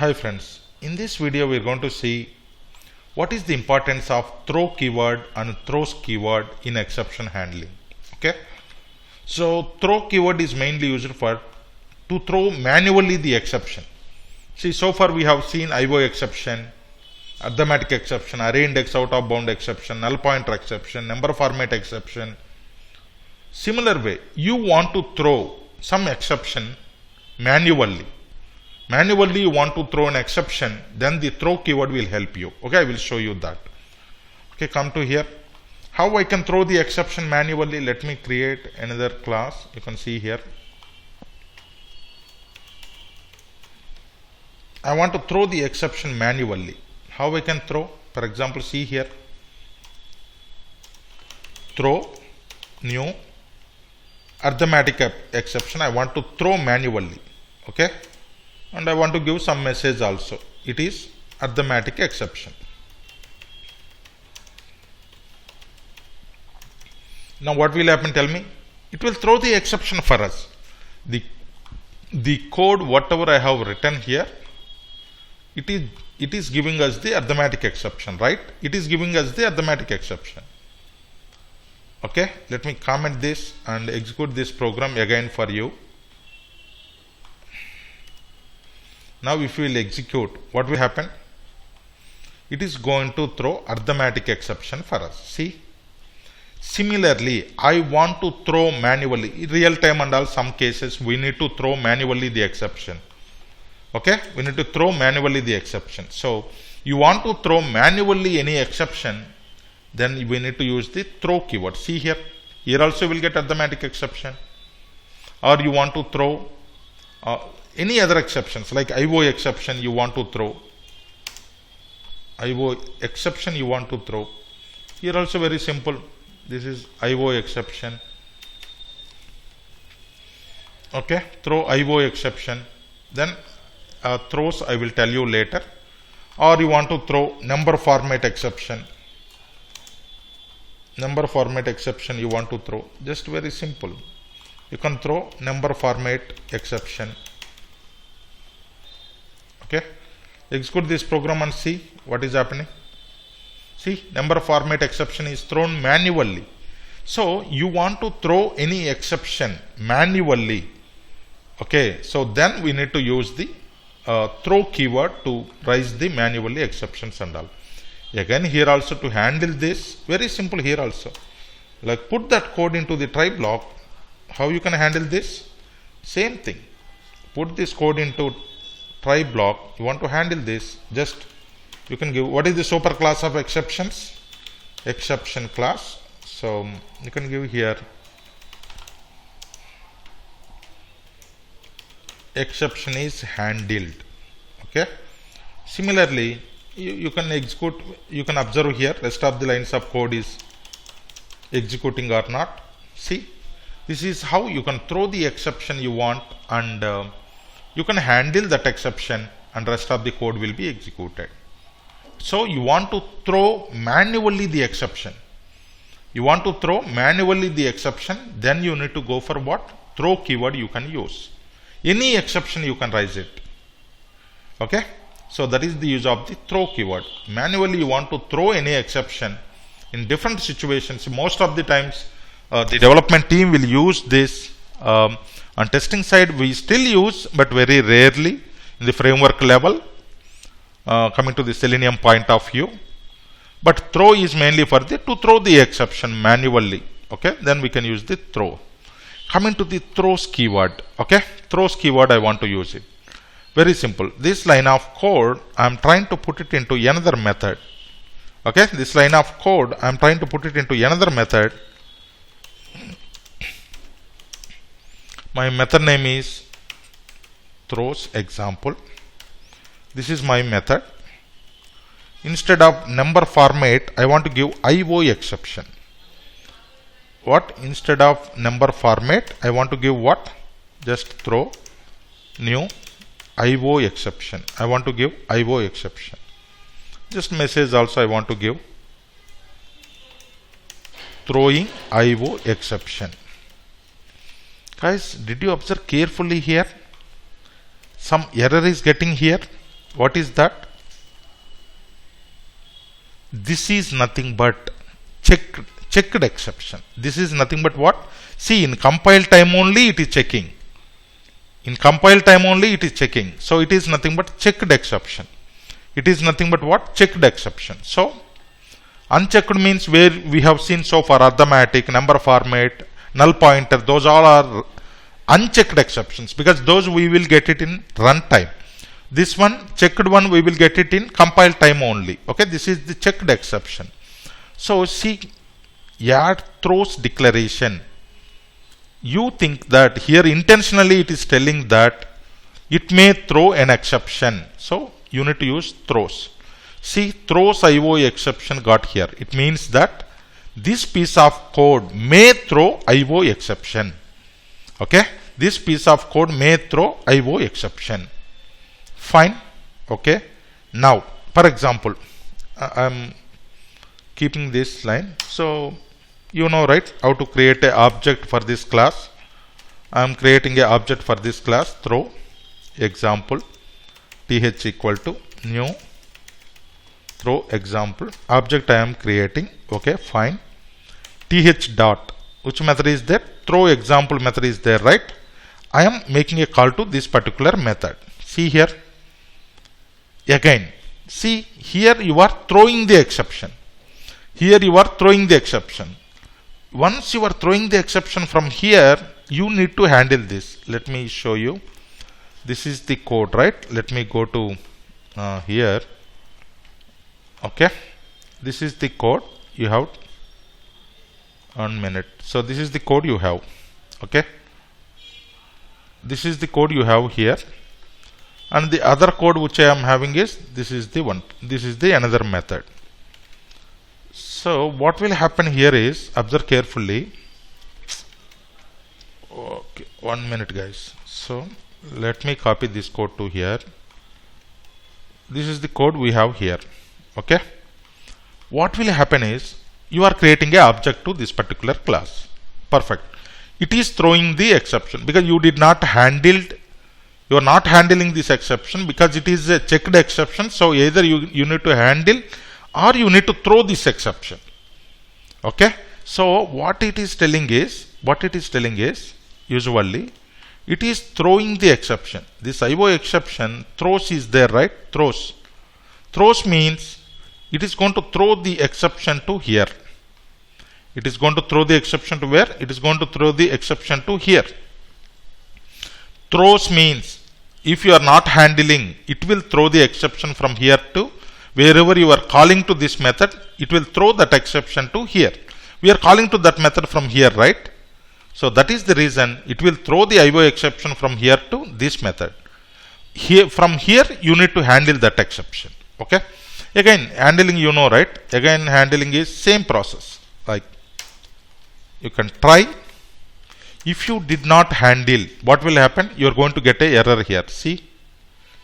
Hi friends, in this video we are going to see what is the importance of throw keyword and throws keyword in exception handling. Okay, so throw keyword is mainly used for to throw manually the exception. See, so far we have seen IO exception, arithmetic exception, array index out of bound exception, null pointer exception, number format exception. Similar way, you want to throw some exception manually. Manually you want to throw an exception, then the throw keyword will help you. Okay, I will show you that. Okay, come to here. How I can throw the exception manually? Let me create another class. You can see here. I want to throw the exception manually. How I can throw? For example, see here. Throw new arithmetic exception. I want to throw manually. Okay. And I want to give some message also. It is arithmetic exception. Now what will happen? Tell me. It will throw the exception for us. The code whatever I have written here, it is giving us the arithmetic exception, right? It is giving us the arithmetic exception. Okay, let me comment this and execute this program again for you. Now if we will execute, what will happen? It is going to throw arithmetic exception for us. See? Similarly, I want to throw manually. In real time and all some cases, we need to throw manually the exception. Okay? We need to throw manually the exception. So, you want to throw manually any exception, then we need to use the throw keyword. See here. Here also will get arithmetic exception. Or you want to throw any other exceptions like IO exception you want to throw. IO exception you want to throw. Here also very simple. This is IO exception. Okay, throw IO exception. Then throws I will tell you later. Or you want to throw number format exception. Number format exception you want to throw. Just very simple. You can throw number format exception. Okay, execute this program and see what is happening. See, number format exception is thrown manually. So you want to throw any exception manually. Okay, so then we need to use the throw keyword to raise the manually exceptions and all. Again, here also to handle this, very simple here also. Like put that code into the try block. How you can handle this? Same thing. Put this code into try block. You want to handle this, just you can give what is the super class of exceptions? Exception class. So you can give here exception is handled. Okay, similarly you can execute, you can observe here rest of the lines of code is executing or not. See, this is how you can throw the exception you want, and you can handle that exception and rest of the code will be executed. So you want to throw manually the exception. You want to throw manually the exception, then you need to go for what? Throw keyword you can use. Any exception you can raise it. Okay. So that is the use of the throw keyword. Manually you want to throw any exception in different situations. Most of the times the development team will use this. On testing side we still use, but very rarely in the framework level, coming to the Selenium point of view. But throw is mainly for to throw the exception manually. Okay, then we can use the throw. Coming to the throws keyword. Okay, throws keyword I want to use it. Very simple. This line of code I am trying to put it into another method. Okay, this line of code I am trying to put it into another method. My method name is throws example. This is my method. Instead of number format, I want to give IO exception. What? Instead of number format, I want to give what? Just throw new IO exception. I want to give IO exception. Just message also I want to give throwing IO exception. Guys, did you observe carefully here? Some error is getting here. What is that? This is nothing but checked exception. This is nothing but what? See, in compile time only it is checking. In compile time only it is checking. So it is nothing but checked exception. It is nothing but what? Checked exception. So unchecked means where we have seen so far arithmetic, number format, null pointer, those all are unchecked exceptions because those we will get it in runtime. This one, checked one, we will get it in compile time only. Okay, this is the checked exception. So see, add throws declaration. You think that here intentionally it is telling that it may throw an exception. So you need to use throws. See, throws IO exception got here. It means that this piece of code may throw IO exception. Okay, this piece of code may throw IO exception. Fine. Okay. Now, for example, I am keeping this line. So, you know, right, how to create an object for this class. I am creating an object for this class. Throw example th equal to new throw example object I am creating. Okay, fine. Th dot, which method is there? Throw example method is there, right? I am making a call to this particular method. See here. Again, see here you are throwing the exception. Here you are throwing the exception. Once you are throwing the exception from here, you need to handle this. Let me show you. This is the code, right? Let me go to here. Okay. This is the code you have. 1 minute. So this is the code you have. Okay. This is the code you have here. And the other code which I am having is this is the one. This is the another method. So what will happen here is, observe carefully. Okay, 1 minute guys. So let me copy this code to here. This is the code we have here. Okay. What will happen is you are creating an object to this particular class. Perfect. It is throwing the exception because you did not handle. You are not handling this exception because it is a checked exception. So either you need to handle or you need to throw this exception. Okay. So what it is telling is usually it is throwing the exception. This IO exception throws is there, right? Throws means it is going to throw the exception to here. It is going to throw the exception to where? It is going to throw the exception to here. Throws means if you are not handling, it will throw the exception from here to wherever you are calling to this method, it will throw that exception to here. We are calling to that method from here, right? So that is the reason it will throw the IO exception from here to this method. Here, from here, you need to handle that exception. Okay. Again, handling, you know, right? Again, handling is same process. Like you can try. If you did not handle, what will happen? You are going to get a error here. See,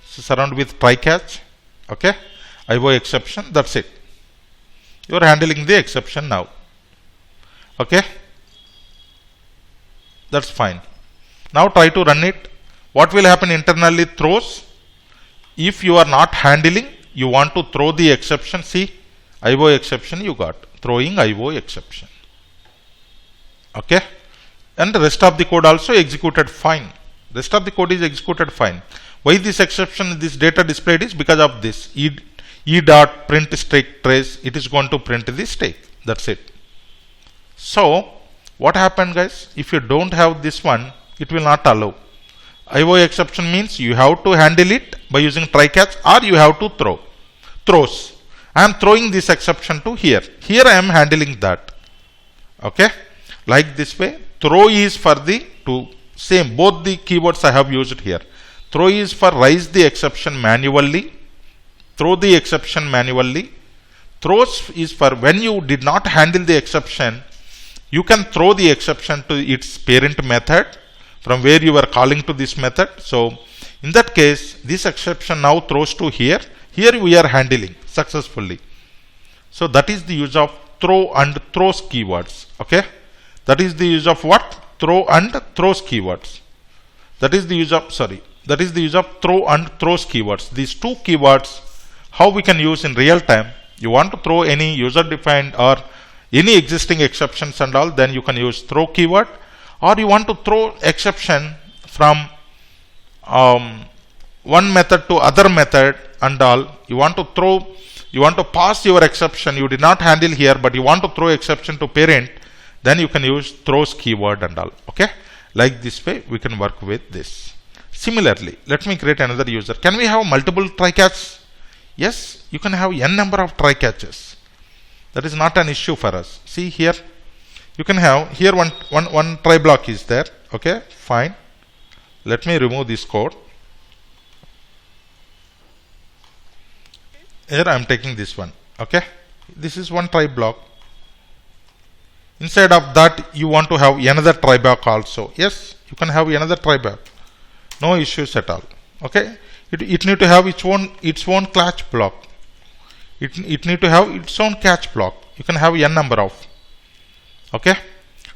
surround with try catch. Okay, IO exception. That's it. You are handling the exception now. Okay, that's fine. Now try to run it. What will happen internally? Throws. If you are not handling, you want to throw the exception. See, IO exception you got. Throwing IO exception. Okay. And the rest of the code also executed fine. Rest of the code is executed fine. Why this exception, this data displayed is because of this e dot print stake trace. It is going to print the stake. That's it. So what happened, guys? If you don't have this one, it will not allow. IO exception means you have to handle it by using try catch or you have to throw. Throws. I am throwing this exception to here. Here I am handling that. Okay. Like this way. Throw is for the same, both the keywords I have used here. Throw is for raise the exception manually. Throw the exception manually. Throws is for when you did not handle the exception, you can throw the exception to its parent method from where you are calling to this method. So in that case, this exception now throws to here. Here we are handling successfully. So that is the use of throw and throws keywords. Okay. That is the use of what? Throw and throws keywords. That is the use of, that is the use of throw and throws keywords. These two keywords, how we can use in real time. You want to throw any user defined or any existing exceptions and all, then you can use throw keyword. Or you want to throw exception from one method to other method and all. You want to pass your exception. You did not handle here, but you want to throw exception to parent. Then you can use throws keyword and all. Okay, like this way we can work with this. Similarly, let me create another user. Can we have multiple try catches? Yes, you can have n number of try catches. That is not an issue for us. See here, you can have here one try block is there. Okay, fine. Let me remove this code. Here I am taking this one. Okay, this is one try block. Inside of that, you want to have another try block also. Yes, you can have another try block. No issues at all. Okay, it need to have its own catch block. It need to have its own catch block. You can have n number of. Okay,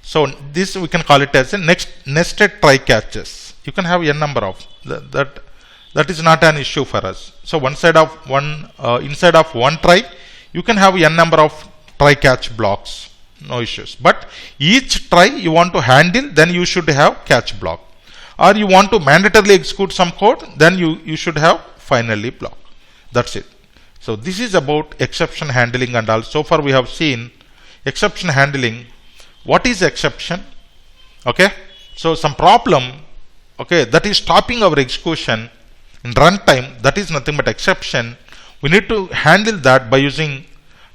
so this we can call it as a nested try catches. You can have n number of that is not an issue for us. So inside of one try, you can have n number of try catch blocks. No issues. But each try you want to handle, then you should have catch block. Or you want to mandatorily execute some code, then you should have finally block. That's it. So this is about exception handling and all. So far we have seen exception handling. What is exception? Okay. So some problem, okay, that is stopping our execution in runtime, that is nothing but exception. We need to handle that by using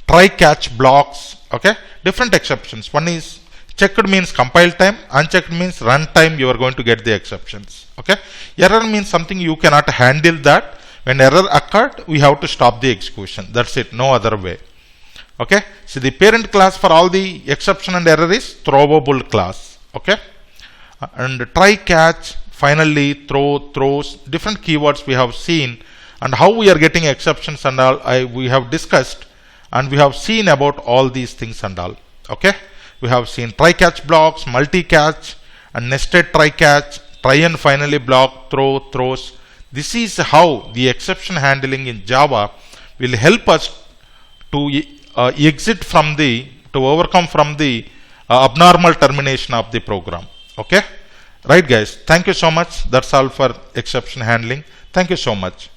try catch blocks. Okay. Different exceptions. One is checked means compile time, unchecked means runtime, you are going to get the exceptions. Okay. Error means something you cannot handle that. When error occurred, we have to stop the execution. That's it, no other way. Okay. So the parent class for all the exception and error is throwable class. Okay. And try catch, finally throws, different keywords we have seen, and how we are getting exceptions and all we have discussed, and we have seen about all these things and all. Okay. We have seen try catch blocks, multi catch, and nested try catch, try and finally block, throws. This is how the exception handling in Java will help us to overcome from the abnormal termination of the program. Okay. Right guys, thank you so much. That's all for exception handling. Thank you so much.